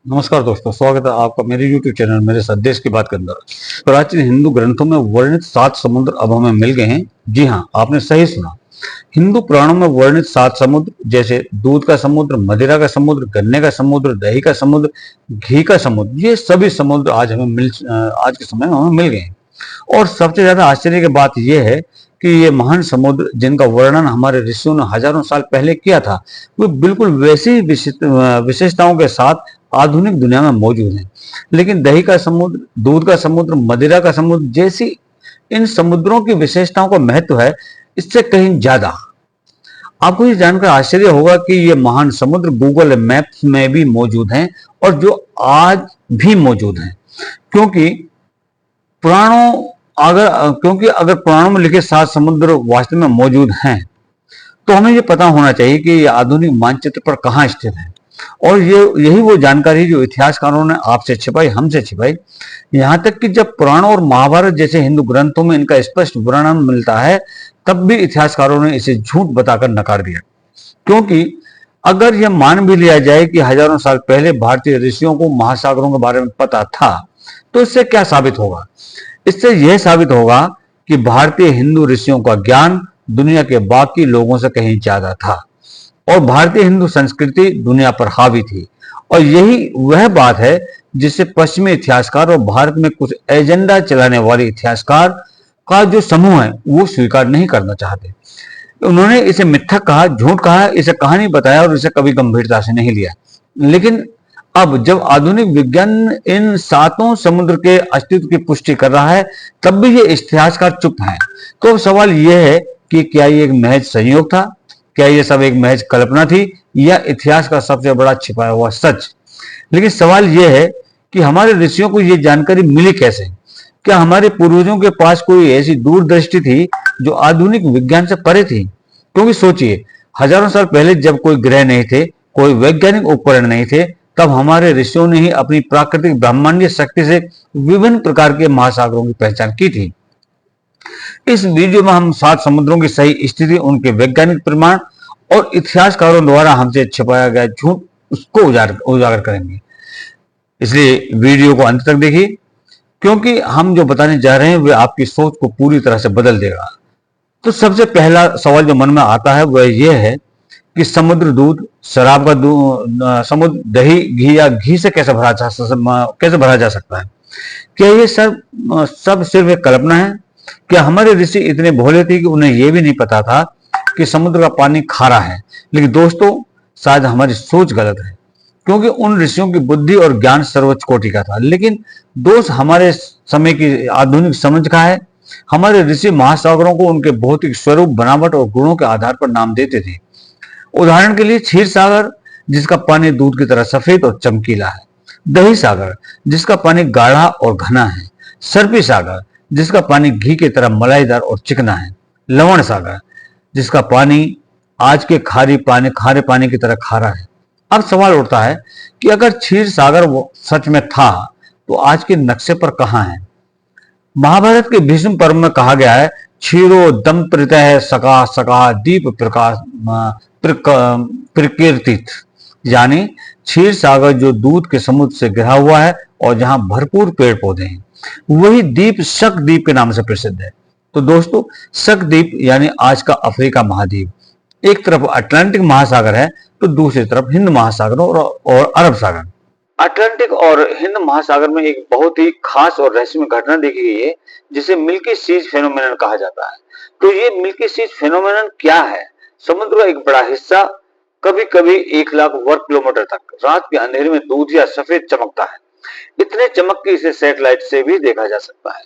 नमस्कार दोस्तों, स्वागत है आपका मेरे YouTube चैनल मेरे साथ देश की बात के अंदर। प्राचीन हिंदू ग्रंथों में वर्णित 7 समुद्र अब हमें मिल गए हैं। जी हाँ, आपने सही सुना। हिंदू पुराणों में वर्णित 7 समुद्र जैसे दूध का समुद्र, मदिरा का समुद्र, गन्ने का समुद्र, दही का समुद्र, घी का समुद्र, ये सभी समुद्र आज के समय में हमें मिल गए हैं। और सबसे ज्यादा आश्चर्य की बात यह है कि ये महान समुद्र जिनका वर्णन हमारे ऋषियों ने हजारों साल पहले किया था, वो बिल्कुल वैसी ही विशेषताओं के साथ आधुनिक दुनिया में मौजूद हैं। लेकिन दही का समुद्र, दूध का समुद्र, मदिरा का समुद्र जैसी इन समुद्रों की विशेषताओं का महत्व है इससे कहीं ज्यादा। आपको ये जानकर आश्चर्य होगा कि ये महान समुद्र गूगल मैप्स में भी मौजूद हैं और जो आज भी मौजूद हैं। क्योंकि पुराणों क्योंकि अगर पुराणों में लिखे 7 समुद्र वास्तव में मौजूद हैं तो हमें ये पता होना चाहिए कि ये आधुनिक मानचित्र पर कहाँ स्थित है। और ये यही वो जानकारी जो इतिहासकारों ने आपसे छिपाई, हमसे छिपाई। यहाँ तक कि जब पुराण और महाभारत जैसे हिंदू ग्रंथों में इनका स्पष्ट वर्णन मिलता है तब भी इतिहासकारों ने इसे झूठ बताकर नकार दिया। क्योंकि अगर यह मान भी लिया जाए कि हजारों साल पहले भारतीय ऋषियों को महासागरों के बारे में पता था तो इससे क्या साबित होगा? इससे यह साबित होगा कि भारतीय हिंदू ऋषियों का ज्ञान दुनिया के बाकी लोगों से कहीं ज्यादा था और भारतीय हिंदू संस्कृति दुनिया पर हावी थी। और यही वह बात है जिसे पश्चिमी इतिहासकार और भारत में कुछ एजेंडा चलाने वाले इतिहासकार का जो समूह है वो स्वीकार नहीं करना चाहते। उन्होंने इसे मिथ्या कहा, झूठ कहा, इसे कहानी बताया और इसे कभी गंभीरता से नहीं लिया। लेकिन अब जब आधुनिक विज्ञान इन 7 समुद्र के अस्तित्व की पुष्टि कर रहा है तब भी ये इतिहासकार चुप हैं। तो अब सवाल यह है कि क्या ये एक महज संयोग था? क्या ये सब एक महज कल्पना थी या इतिहास का सबसे बड़ा छिपाया हुआ सच? लेकिन सवाल यह है कि हमारे ऋषियों को ये जानकारी मिली कैसे? क्या हमारे पूर्वजों के पास कोई ऐसी दूरदृष्टि थी जो आधुनिक विज्ञान से परे थी? क्योंकि सोचिए, हजारों साल पहले जब कोई ग्रह नहीं थे, कोई वैज्ञानिक उपकरण नहीं थे, तब हमारे ऋषियों ने ही अपनी प्राकृतिक ब्रह्मांडीय शक्ति से विभिन्न प्रकार के महासागरों की पहचान की थी। इस वीडियो में हम 7 समुद्रों की सही स्थिति, उनके वैज्ञानिक प्रमाण और इतिहासकारों द्वारा हमसे छिपाया गया झूठ उसको उजागर करेंगे। इसलिए वीडियो को अंत तक देखिए, क्योंकि हम जो बताने जा रहे हैं वे आपकी सोच को पूरी तरह से बदल देगा। तो सबसे पहला सवाल जो मन में आता है वह यह है कि समुद्र दूध, शराब का समुद्र दही, घी या घी से कैसे भरा जा सकता है? क्या ये सब सिर्फ एक कल्पना है? क्या हमारे ऋषि इतने भोले थे कि उन्हें यह भी नहीं पता था कि समुद्र का पानी खारा है? लेकिन दोस्तों, शायद हमारी सोच गलत है, क्योंकि उन ऋषियों की बुद्धि और ज्ञान सर्वोच्च कोटि का था। लेकिन दोष हमारे समय की आधुनिक समझ का है। हमारे ऋषि महासागरों को उनके भौतिक स्वरूप, बनावट और गुणों के आधार पर नाम देते थे। उदाहरण के लिए क्षीर सागर, जिसका पानी दूध की तरह सफेद और चमकीला है। दही सागर, जिसका पानी गाढ़ा और घना है। सर्पी सागर, जिसका पानी घी की तरह मलाईदार और चिकना है। लवण सागर, जिसका पानी आज के खारे पानी की तरह खारा है। अब सवाल उठता है कि अगर क्षीर सागर वो सच में था तो आज के नक्शे पर कहां है? महाभारत के भीष्म पर्व में कहा गया है, क्षीरो दम प्रत्यय सका सका दीप प्रकाश प्रकीर्तित, यानी क्षीर सागर जो दूध के समुद्र से घिरा हुआ है और जहां भरपूर पेड़ पौधे हैं, वही द्वीप शक द्वीप के नाम से प्रसिद्ध है। तो दोस्तों, शक द्वीप यानी आज का अफ्रीका महाद्वीप, एक तरफ अटलांटिक महासागर है तो दूसरी तरफ हिंद महासागर और अरब सागर। अटलांटिक और हिंद महासागर में एक बहुत ही खास और रहस्यमय घटना देखी गई है जिसे मिल्की सीज फेनोमेनन कहा जाता है। तो ये मिल्की सीज फेनोमेनन क्या है? समुद्र का एक बड़ा हिस्सा कभी कभी 1 लाख वर्ग किलोमीटर तक रात के अंधेरे में दूध या सफेद चमकता है। इतने चमक के इसे सैटेलाइट से भी देखा जा सकता है।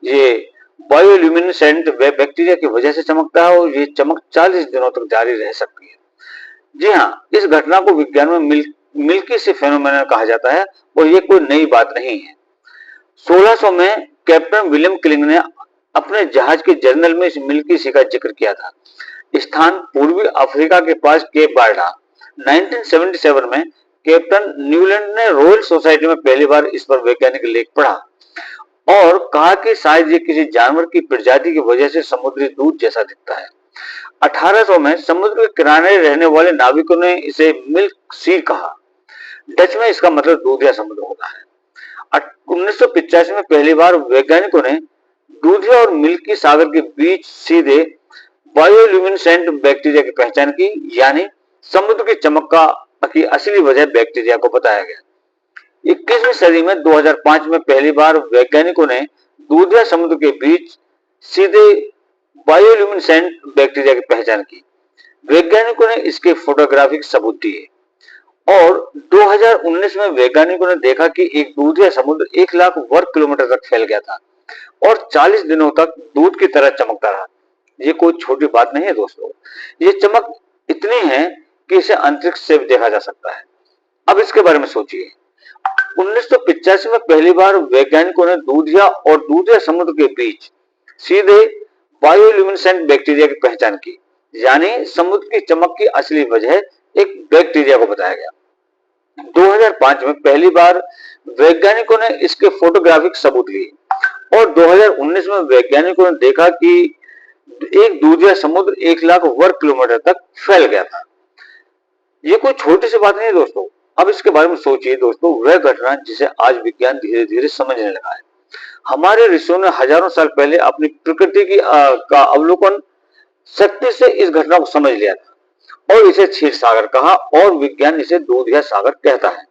ये बायोल्यूमिनेसेंट बैक्टीरिया की वजह से चमकता है और ये चमक 40 दिनों तक जारी रह सकती है। जी हाँ, इस घटना को विज्ञान में मिल्की सी फेनोमेनन कहा जाता है और ये कोई नई बात नहीं है। 1600 में कैप्टन विलियम किलिंग ने अपने जहाज के जर्नल में इस मिल्की सी का जिक्र किया था। स्थान पूर्वी अफ्रीका के पास केप बार्डा। 1977 में कैप्टन न्यूलैंड ने रॉयल सोसाइटी में पहली बार इस पर वैज्ञानिक लेख पढ़ा और कहा कि शायद ये किसी जानवर की प्रजाति की वजह से समुद्री दूध जैसा दिखता है। 1800 में समुद्र के किनारे रहने वाले नाविकों ने इसे मिल्क सी कहा। डच में इसका मतलब दूधिया समुद्र होता है। 1985 में पहली बार वैज्ञानिकों ने दूधिया और मिल्की सागर के बीच सीधे बायोल्यूमिनेसेंट बैक्टीरिया की पहचान की, यानी समुद्र की चमक का की असली वजह बैक्टीरिया को बताया गया। 21वीं सदी में 2005 में पहली बार वैज्ञानिकों ने दूधिया समुद्र के बीच सीधे बायोल्यूमिनेसेंट बैक्टीरिया की पहचान की। वैज्ञानिकों ने इसके फोटोग्राफिक सबूत दिए और 2019 में वैज्ञानिकों ने देखा कि एक दूधिया समुद्र 1 लाख वर्ग किलोमीटर तक फैल गया था और 40 दिनों तक दूध की तरह चमकता रहा। ये कोई छोटी बात नहीं है दोस्तों, ये चमक इतनी है कि इसे अंतरिक्ष से भी देखा जा सकता है। अब इसके बारे में सोचिए, 1985 में पहली बार वैज्ञानिकों ने दूधिया और दूधिया समुद्र के बीच सीधे बायोल्यूमिनेसेंट बैक्टीरिया की पहचान की, यानी समुद्र की चमक की असली वजह एक बैक्टीरिया को बताया गया। 2005 में पहली बार वैज्ञानिकों ने इसके फोटोग्राफिक सबूत लिए और 2019 में वैज्ञानिकों ने देखा कि एक दूधिया समुद्र 1 लाख वर्ग किलोमीटर तक फैल गया था। ये कोई छोटी सी बात नहीं है दोस्तों। अब इसके बारे में सोचिए दोस्तों, वह घटना जिसे आज विज्ञान धीरे धीरे समझने लगा है। हमारे ऋषियों ने हजारों साल पहले अपनी प्रकृति की का अवलोकन शक्ति से इस घटना को समझ लिया था और इसे क्षीर सागर कहा और विज्ञान इसे दूधिया सागर कहता है।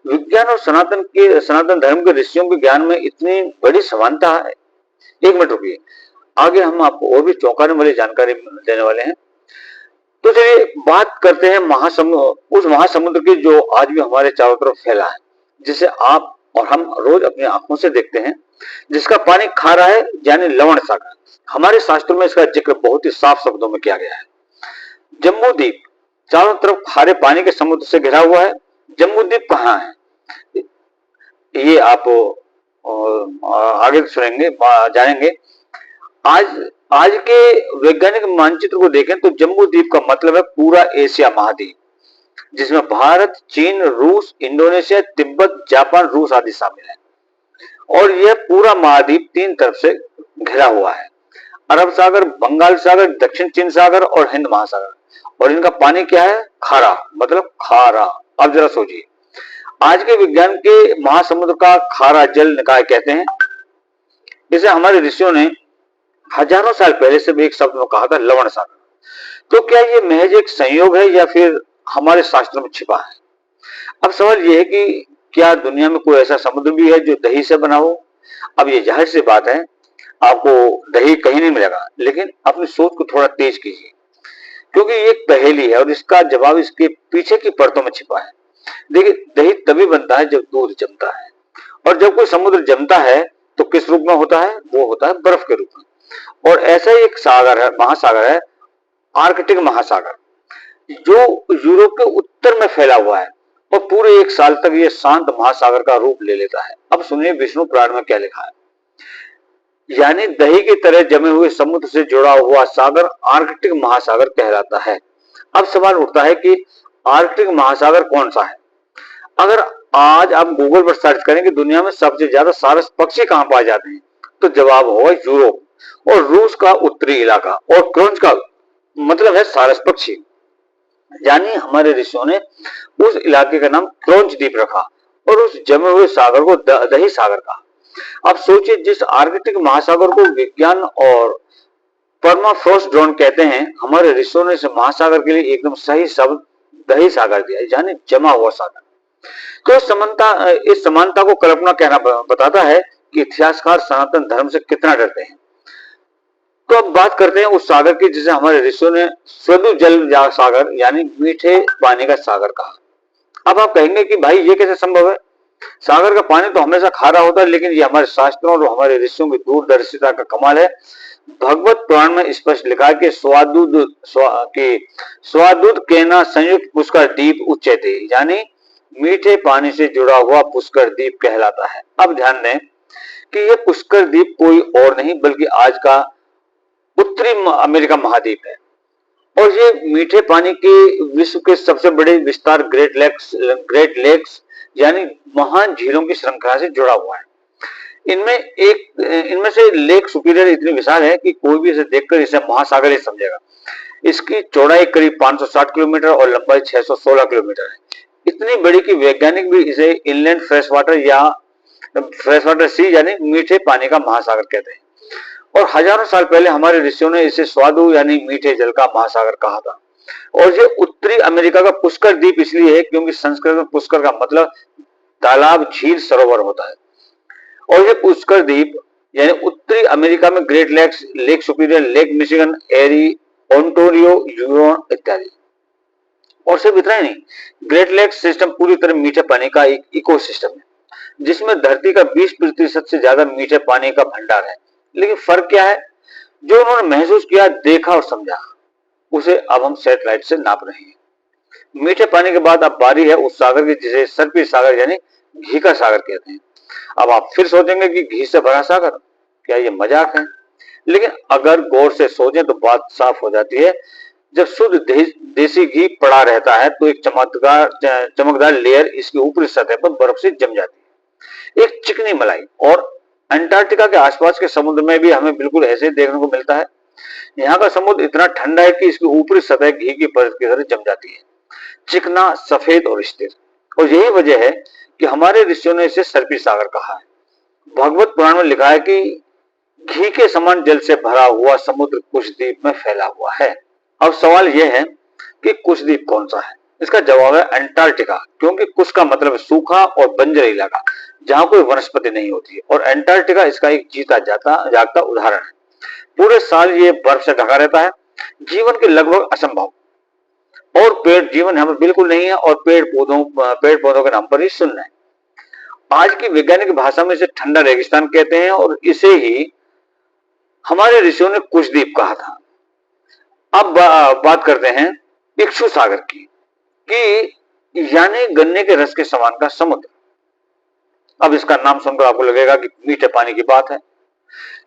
विज्ञान और सनातन धर्म के ऋषियों के ज्ञान में इतनी बड़ी समानता है। एक मिनट रुकिए, आगे हम आपको और भी चौंकाने वाली जानकारी देने वाले हैं। तो चलिए बात करते हैं उस महासमुद्र की जो आज भी हमारे चारों तरफ फैला है, जिसे आप और हम रोज अपनी आंखों से देखते हैं, जिसका पानी खारा है, यानी लवण सागर। हमारे शास्त्रों में इसका जिक्र बहुत ही साफ शब्दों में किया गया है। जम्बू द्वीप चारों तरफ खारे पानी के समुद्र से घिरा हुआ है। जम्बू द्वीप कहाँ है ये आप आगे सुनेंगे, जानेंगे। आज के वैज्ञानिक मानचित्र को देखें तो जम्बू द्वीप का मतलब है पूरा एशिया महाद्वीप, जिसमें भारत, चीन, रूस, इंडोनेशिया, तिब्बत, जापान, रूस आदि शामिल है। और यह पूरा महाद्वीप 3 तरफ से घिरा हुआ है, अरब सागर, बंगाल सागर, दक्षिण चीन सागर और हिंद महासागर। और इनका पानी क्या है? खारा, मतलब खारा। अब जरा सोचिए, आज के विज्ञान के महासमुद्र का खारा जल निकाय कहते हैं। इसे हमारे ऋषियों ने हजारों साल पहले से भी एक शब्द में कहा था, लवण सागर। तो क्या ये महज एक संयोग है या फिर हमारे शास्त्रों में छिपा है? अब सवाल यह है कि क्या दुनिया में कोई ऐसा समुद्र भी है जो दही से बना हो? अब ये जाहिर सी बात है, आपको दही कहीं नहीं मिलेगा, लेकिन अपनी सोच को थोड़ा तेज कीजिए, क्योंकि ये एक पहेली है और इसका जवाब इसके पीछे की परतों में छिपा है। देखिए, दही तभी बनता है जब दूध जमता है, और जब कोई समुद्र जमता है तो किस रूप में होता है? वो होता है बर्फ के रूप में। और ऐसा ही एक सागर है, महासागर है, आर्कटिक महासागर, जो यूरोप के उत्तर में फैला हुआ है और पूरे 1 साल तक ये शांत महासागर का रूप ले लेता है। अब सुनिए विष्णु पुराण में क्या लिखा है, यानी दही की तरह जमे हुए समुद्र से जुड़ा हुआ सागर आर्कटिक महासागर कहलाता है। अब सवाल उठता है कि आर्कटिक महासागर कौन सा है? अगर आज आप गूगल पर सर्च करें कि दुनिया में सबसे ज्यादा सारस पक्षी कहां पाए जाते हैं, तो जवाब होगा यूरोप और रूस का उत्तरी इलाका। और क्रोंच का मतलब है सारस पक्षी, यानी हमारे ऋषियों ने उस इलाके का नाम क्रोंच द्वीप रखा और उस जमे हुए सागर को दही सागर कहा। अब सोचिए, जिस आर्कटिक महासागर को विज्ञान और परमाफ्रोस्ट ड्रोन कहते हैं, हमारे ऋषियों ने इस महासागर के लिए एकदम सही शब्द दही सागर दिया, यानी जमा हुआ सागर। तो इस समानता को कल्पना कहना बताता है कि इतिहासकार सनातन धर्म से कितना डरते हैं। तो अब बात करते हैं उस सागर की जिसे हमारे ऋषियों ने स्वदु जल सागर, यानी मीठे पानी का सागर कहा। अब आप कहेंगे कि भाई ये कैसे संभव है? सागर का पानी तो हमेशा खारा होता है, लेकिन ये हमारे शास्त्रों और हमारे ऋषियों की दूरदर्शिता का कमाल है। भगवत पुराण में स्पष्ट लिखा है कि स्वादुद केना संयुक्त पुष्कर द्वीप उच्चते, यानी मीठे पानी से जुड़ा हुआ पुष्कर द्वीप कहलाता है। अब ध्यान दें कि यह पुष्कर द्वीप कोई और नहीं बल्कि आज का उत्तरी अमेरिका महाद्वीप है, और ये मीठे पानी के विश्व के सबसे बड़े विस्तार ग्रेट लेक्स यानी महान झीलों की श्रृंखला से जुड़ा हुआ है। इनमें से लेक सुपीरियर इतनी विशाल है कि कोई भी इसे देखकर इसे महासागर ही समझेगा। इसकी चौड़ाई करीब 560 किलोमीटर और लंबाई 616 किलोमीटर है। इतनी बड़ी कि वैज्ञानिक भी इसे इनलैंड फ्रेश वाटर या फ्रेश वाटर सी यानी मीठे पानी का महासागर कहते हैं। और हजारों साल पहले हमारे ऋषियों ने इसे स्वादु यानी मीठे जल का महासागर कहा था। और ये उत्तरी अमेरिका का पुष्कर द्वीप इसलिए है क्योंकि संस्कृत में पुष्कर का मतलब तालाब, झील, सरोवर होता है। और ये पुष्कर द्वीप यानी उत्तरी अमेरिका में Great Lakes, Lake Superior, Lake Michigan, Erie, Ontario, Huron इत्यादि। और सिर्फ इतना ही नहीं, ग्रेट लेक्स सिस्टम पूरी तरह मीठे पानी का एक इकोसिस्टम है जिसमें धरती का 20% से ज्यादा मीठे पानी का भंडार है। लेकिन फर्क क्या है? जो उन्होंने महसूस किया, देखा और समझा, उसे अब हम सैटेलाइट से नाप रहे हैं। मीठे पानी के बाद अब बारी है उस सागर की जिसे सर्पी सागर यानी घी का सागर कहते हैं। अब आप फिर सोचेंगे कि घी से भरा सागर, क्या ये मजाक है? लेकिन अगर गौर से सोचें तो बात साफ हो जाती है। जब शुद्ध देसी घी पड़ा रहता है तो एक चमकदार लेयर इसकी ऊपरी सतह पर बर्फ से जम जाती है, एक चिकनी मलाई। और अंटार्कटिका के आसपास के समुद्र में भी हमें बिल्कुल ऐसे देखने को मिलता है। यहाँ का समुद्र इतना ठंडा है कि इसकी ऊपरी सतह घी की परत की तरह जम जाती है, चिकना, सफेद और स्थिर। और यही वजह है कि हमारे ऋषियों ने इसे सर्पी सागर कहा है। भागवत पुराण में लिखा है कि घी के समान जल से भरा हुआ समुद्र कुशद्वीप में फैला हुआ है। अब सवाल यह है कि कुशद्वीप कौन सा है? इसका जवाब है अंटार्कटिका, क्योंकि कुश का मतलब सूखा और बंजर इलाका जहां कोई वनस्पति नहीं होती है। और अंटार्कटिका इसका एक जीता जागता उदाहरण है। पूरे साल ये बर्फ से ढका रहता है, जीवन के लगभग असंभव। और पेड़ जीवन यहाँ पर बिल्कुल नहीं है, और पेड़ पौधों के नाम पर ही शून्य है। आज की वैज्ञानिक भाषा में इसे ठंडा रेगिस्तान कहते हैं और इसे ही हमारे ऋषियों ने कुशद्वीप कहा था। अब बात करते हैं इक्षु सागर की, कि यानी गन्ने के रस के समान का समुद्र। अब इसका नाम सुनकर आपको लगेगा कि मीठे पानी की बात है,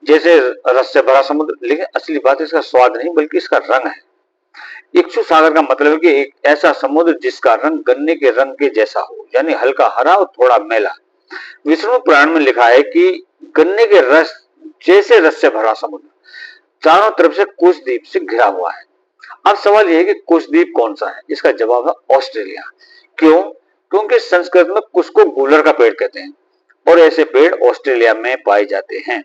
जैसे रस से भरा समुद्र। लेकिन असली बात इसका स्वाद नहीं बल्कि इसका रंग है। इक्षु सागर का मतलब है कि एक ऐसा समुद्र जिसका रंग गन्ने के रंग के जैसा हो, यानी हल्का हरा और थोड़ा मैला। विष्णु पुराण में लिखा है कि गन्ने के रस जैसे रस से भरा समुद्र चारों तरफ से कुशद्वीप से घिरा हुआ है। अब सवाल यह है कि कुशद्वीप कौन सा है? इसका जवाब है ऑस्ट्रेलिया। क्यों? क्योंकि संस्कृत में कुश को गूलर का पेड़ कहते हैं और ऐसे पेड़ ऑस्ट्रेलिया में पाए जाते हैं।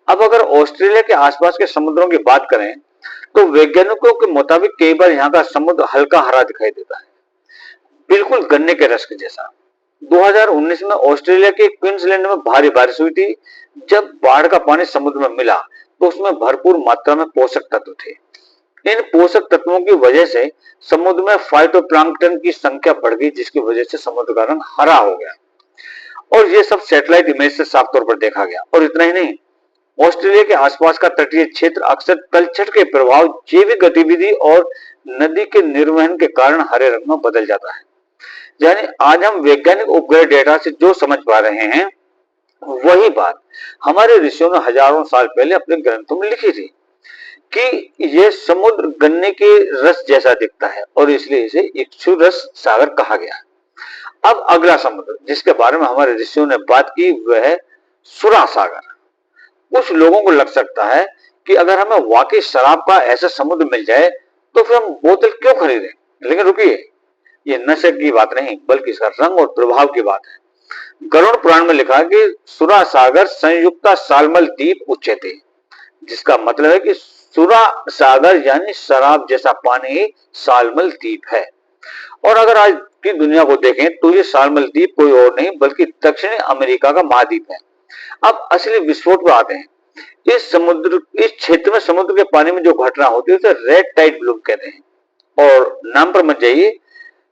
अब अगर ऑस्ट्रेलिया के आसपास के समुद्रों की बात करें तो वैज्ञानिकों के मुताबिक कई बार यहाँ का समुद्र हल्का हरा दिखाई देता है, बिल्कुल गन्ने के रस के जैसा। 2019 में ऑस्ट्रेलिया के क्वींसलैंड में भारी बारिश हुई थी। जब बाढ़ का पानी समुद्र में मिला तो उसमें भरपूर मात्रा में पोषक तत्व थे। इन पोषक तत्वों की वजह से समुद्र में फाइटोप्लैंक्टन की संख्या बढ़ गई, जिसकी वजह से समुद्र का रंग हरा हो गया। और ये सब सैटेलाइट इमेज से साफ तौर पर देखा गया। और इतना ही नहीं, ऑस्ट्रेलिया के आसपास का तटीय क्षेत्र अक्सर तलछट के प्रभाव, जैविक गतिविधि और नदी के निर्वहन के कारण हरे रंग में बदल जाता है। यानी आज हम वैज्ञानिक उपग्रह डेटा से जो समझ पा रहे हैं वही बात हमारे ऋषियों ने हजारों साल पहले अपने ग्रंथों में लिखी थी कि यह समुद्र गन्ने के रस जैसा दिखता है और इसलिए इसे इक्षु रस सागर कहा गया। अब अगला समुद्र जिसके बारे में हमारे ऋषियों ने बात की वह है सुरा सागर। कुछ लोगों को लग सकता है कि अगर हमें वाकई शराब का ऐसा समुद्र मिल जाए तो फिर हम बोतल क्यों खरीदें? लेकिन रुकिए, ये नशे की बात नहीं बल्कि इसका रंग और प्रभाव की बात है। गरुड़ पुराण में लिखा कि सुरा सागर संयुक्ता सालमल द्वीप उच्यते, जिसका मतलब है कि सुरा सागर यानी शराब जैसा पानी सालमल द्वीप है। और अगर आज की दुनिया को देखें तो ये सालमल द्वीप कोई और नहीं बल्कि दक्षिणी अमेरिका का महाद्वीप है। अब असली विस्फोट पर आते हैं। इस क्षेत्र में समुद्र के पानी में जो घटना होती है उसे रेड टाइड ब्लूम कहते हैं। और नाम पर मत जाइए,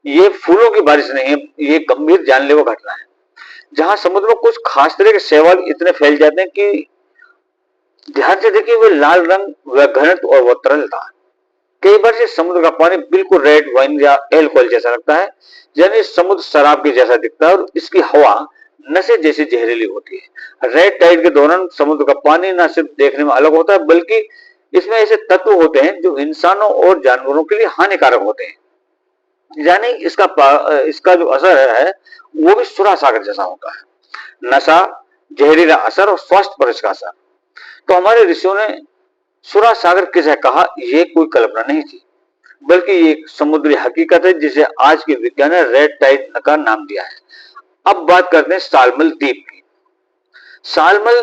ये फूलों की बारिश नहीं है, ये गंभीर जानलेवा घटना है जहां समुद्र में कुछ खास तरह के शैवाल इतने फैल जाते हैं कि ध्यान से देखिए वह लाल रंग, वह घनत्व और वह तरलता। कई बार से समुद्र का पानी बिल्कुल रेड वाइन या एल्कोहल जैसा लगता है, यानी समुद्र शराब के जैसा दिखता है और इसकी हवा नशे जैसी जहरीली होती है। रेड टाइड के दौरान समुद्र का पानी न सिर्फ देखने में अलग होता है बल्कि इसमें ऐसे तत्व होते हैं जो इंसानों और जानवरों के लिए हानिकारक होते हैं। यानी इसका जो असर है वो भी सुरा सागर जैसा होता है। नशा, जहरीला असर और स्वास्थ्य पर इसका असर। तो हमारे ऋषियों ने सुरा सागर किसे कहा, यह कोई कल्पना नहीं थी बल्कि ये एक समुद्री हकीकत है जिसे आज के विज्ञान ने रेड टाइड का नाम दिया है। अब बात करते हैं सालमल द्वीप की। सालमल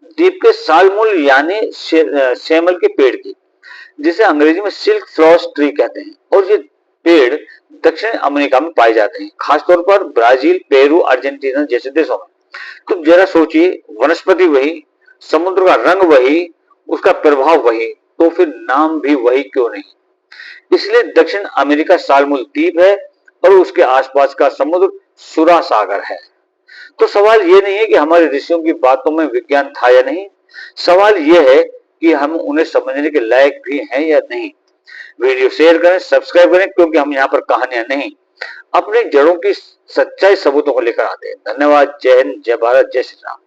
द्वीप के सालमुल यानी सेमल के पेड़ की, जिसे अंग्रेजी में सिल्क फ्लॉस ट्री कहते हैं, और ये पेड़ दक्षिण अमेरिका में पाए जाते हैं, खासतौर पर ब्राजील, पेरू, अर्जेंटीना जैसे देशों में। तो जरा सोचिए, वनस्पति वही, समुद्र का रंग वही, उसका प्रभाव वही, तो फिर नाम भी वही क्यों नहीं। इसलिए दक्षिण अमेरिका सालमुल द्वीप है और उसके आसपास का समुद्र सुरा सागर है। तो सवाल ये नहीं है कि हमारे ऋषियों की बातों में विज्ञान था या नहीं, सवाल ये है कि हम उन्हें समझने के लायक भी हैं या नहीं। वीडियो शेयर करें, सब्सक्राइब करें, क्योंकि हम यहाँ पर कहानियां नहीं, अपनी जड़ों की सच्चाई सबूतों को लेकर आते हैं। धन्यवाद। जय हिंद, जय भारत, जय श्री राम।